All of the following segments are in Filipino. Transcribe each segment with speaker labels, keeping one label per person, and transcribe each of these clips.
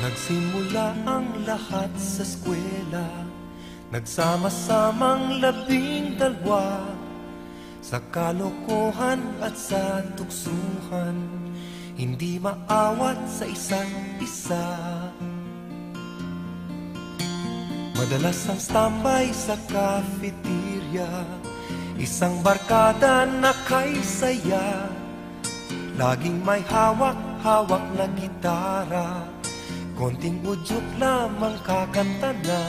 Speaker 1: Nagsimula ang lahat sa eskwela, nagsama-samang 12 sa kalokohan at sa tuksuhan, hindi maawat sa isa't isa. Madalas ang standby sa cafeteria, isang barkada na kay saya, laging may hawak-hawak na gitara, konting udyok lamang kakanta na.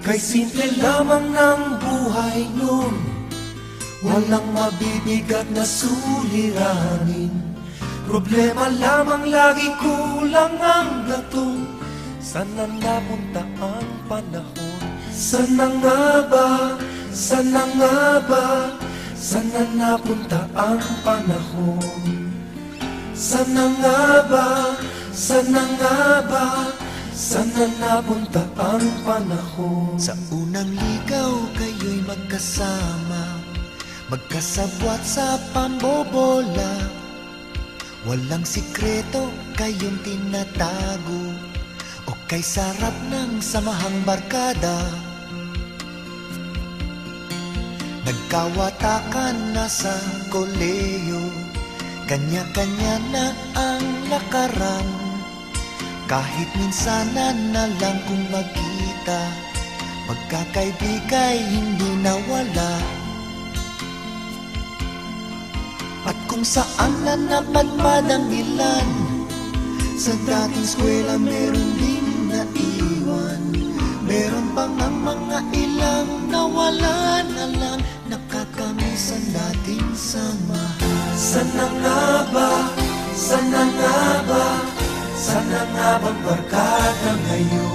Speaker 1: Kay simple lamang ng buhay nun, walang mabibigat na suliranin. Problema lamang lagi, kulang ang gatong. Sana napunta ang panahon? Sana nga ba? Sana nga ba? Sana napunta ang panahon? Sana nga ba? Sana nga ba? Sana napunta ang panahon?
Speaker 2: Sa unang ligaw kayo'y magkasama, magkasabwat sa pambobola. Walang sikreto kayong tinatago, o kay sarap ng samahang barkada. Nagkawatakan na sa koleyo, kanya-kanya na ang lakaran. Kahit minsanan na lang kung magkita, magkakaibigay hindi nawala. At kung saan na napadpad ang ilan, sa dating eskwela meron din naiwan. Meron pang ang mga ilang nawala na lang, nakakamiss ang dating samahan.
Speaker 1: Sana nga ba? Sana nga ba? Sana nga bang barkada ngayon?